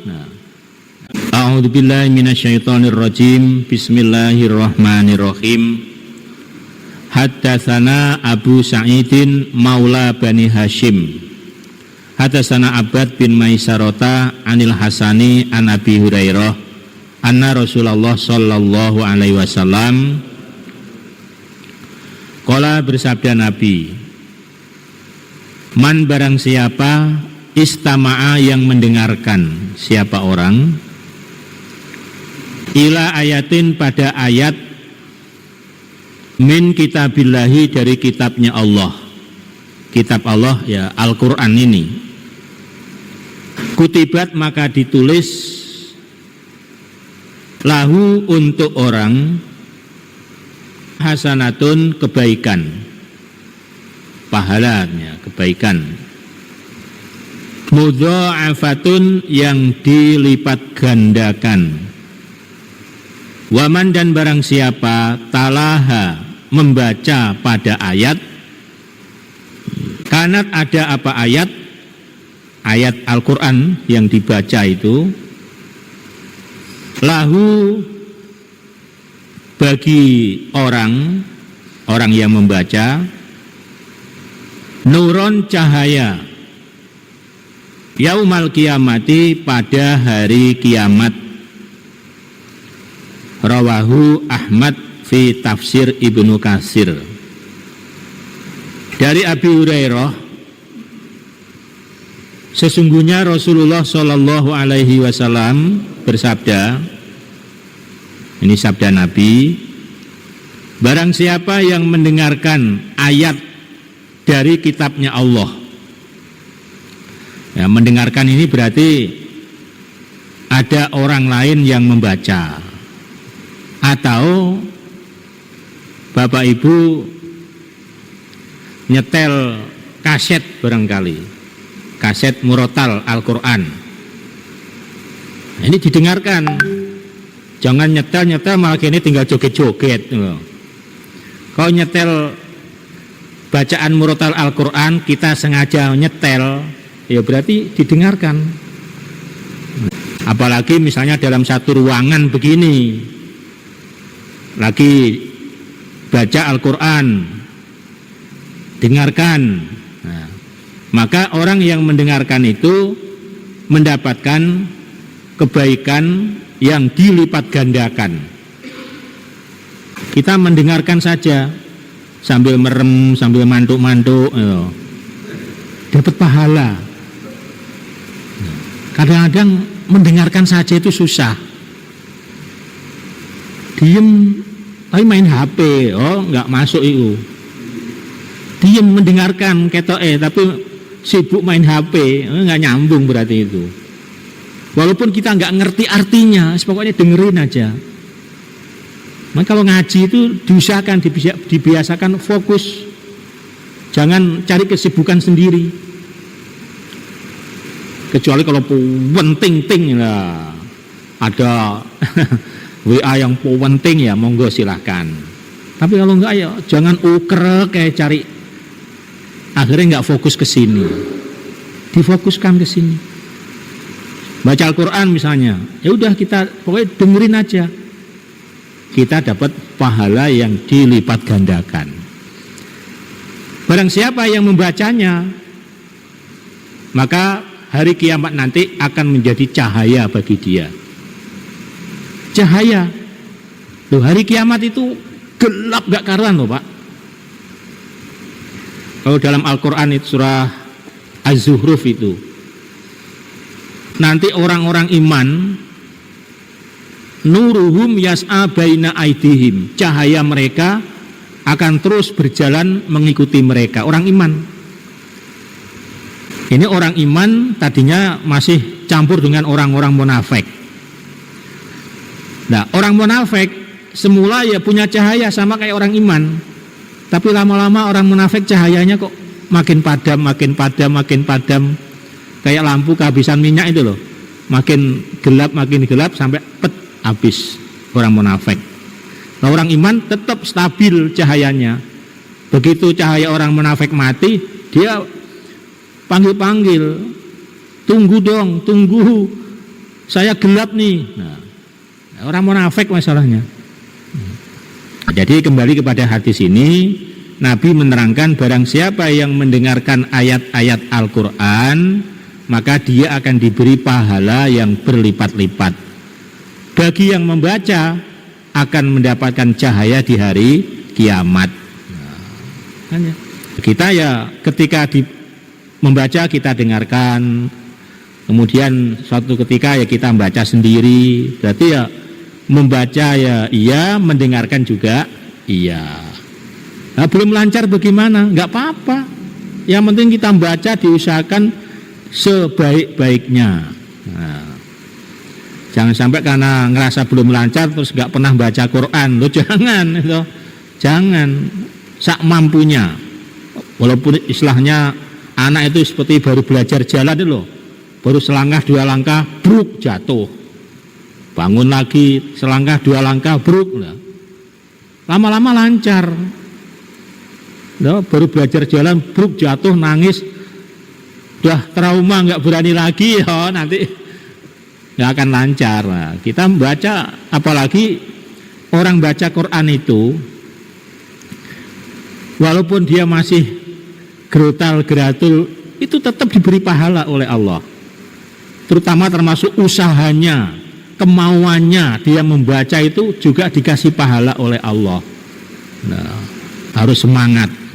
Nah. A'udzubillahi minasyaitonirrajim. Bismillahirrahmanirrahim. Haddatsana Abu Sa'idin maula Bani Hashim. Haddatsana Abbad bin Maisarota anil Hasani an Abi Hurairah anna Rasulullah sallallahu alaihi wasallam qala, bersabda Nabi, man barang siapa istama'a yang mendengarkan, siapa orang, ila ayatin pada ayat, min kitabillahi dari kitabnya Allah, kitab Allah ya Al-Quran ini, kutibat maka ditulis, lahu untuk orang, hasanatun kebaikan, pahalanya kebaikan, mudha'afatun yang dilipat gandakan, waman dan barang siapa talaha membaca pada ayat, kanat ada apa ayat Al-Quran yang dibaca itu, lahu bagi orang yang membaca, nuron cahaya, yaumal kiamati pada hari kiamat. Rawahu Ahmad fi tafsir Ibnu Katsir. Dari Abi Hurairah, sesungguhnya Rasulullah Shallallahu alaihi wasallam bersabda, ini sabda Nabi, barang siapa yang mendengarkan ayat dari kitabnya Allah, ya, mendengarkan ini berarti ada orang lain yang membaca, atau Bapak Ibu nyetel kaset barangkali, kaset murotal Al-Quran, ini didengarkan. Jangan nyetel malah ini tinggal joget-joget. Kalau nyetel bacaan murotal Al-Quran, kita sengaja nyetel, ya berarti didengarkan. Apalagi misalnya dalam satu ruangan begini, lagi baca Al-Quran, dengarkan. Nah, maka orang yang mendengarkan itu mendapatkan kebaikan yang dilipat gandakan. Kita mendengarkan saja sambil merem, sambil mantuk-mantuk, dapat pahala. Kadang-kadang mendengarkan saja itu susah. Diem tapi main HP, nggak masuk itu. Diem mendengarkan ketoke tapi sibuk main HP, nggak nyambung berarti itu. Walaupun kita nggak ngerti artinya, pokoknya dengerin aja. Maka kalau ngaji itu diusahakan, dibiasakan fokus, jangan cari kesibukan sendiri. Kecuali kalau penting lah, ada WA yang penting ya monggo silahkan. Tapi kalau enggak ya jangan uker kayak cari, akhirnya nggak fokus ke sini. Difokuskan ke sini. Baca Al-Quran misalnya, ya udah kita pokoknya dengerin aja, kita dapat pahala yang dilipat gandakan. Barang siapa yang membacanya, maka hari kiamat nanti akan menjadi cahaya bagi dia. Cahaya. Loh, hari kiamat itu gelap gak karuan loh Pak. Kalau dalam Al-Quran itu surah Az-Zuhruf itu, nanti orang-orang iman, nuruhum yas'a baina aidihim, cahaya mereka akan terus berjalan mengikuti mereka, orang iman. Ini orang iman tadinya masih campur dengan orang-orang munafik. Nah, orang munafik semula ya punya cahaya sama kayak orang iman, tapi lama-lama orang munafik cahayanya kok makin padam, makin padam, makin padam. Kayak lampu kehabisan minyak itu loh, makin gelap sampai pet habis orang munafik. Nah, orang iman tetap stabil cahayanya. Begitu cahaya orang munafik mati, dia panggil-panggil, tunggu dong, tunggu, saya gelap nih. Nah, orang munafik masalahnya. Jadi kembali kepada hadis ini, Nabi menerangkan barang siapa yang mendengarkan ayat-ayat Al-Quran, maka dia akan diberi pahala yang berlipat-lipat. Bagi yang membaca akan mendapatkan cahaya di hari kiamat. Nah, kita ya ketika membaca kita dengarkan, kemudian suatu ketika ya kita membaca sendiri, berarti ya membaca ya iya, mendengarkan juga iya. Nah, belum lancar bagaimana? Enggak apa-apa. Yang penting kita membaca diusahakan sebaik-baiknya. Nah, jangan sampai karena ngerasa belum lancar terus enggak pernah baca Quran. Loh, jangan itu. Jangan, sak mampunya. Walaupun istilahnya anak itu seperti baru belajar jalan itu loh. Baru selangkah dua langkah bruk jatuh. Bangun lagi selangkah dua langkah bruk. Lama-lama lancar. Loh, baru belajar jalan bruk jatuh nangis. Udah trauma nggak berani lagi ya, nanti nggak akan lancar. Nah, kita membaca, apalagi orang baca Quran itu walaupun dia masih gerotal-geratul, itu tetap diberi pahala oleh Allah. Terutama termasuk usahanya, kemauannya dia membaca itu juga dikasih pahala oleh Allah. Nah, harus semangat.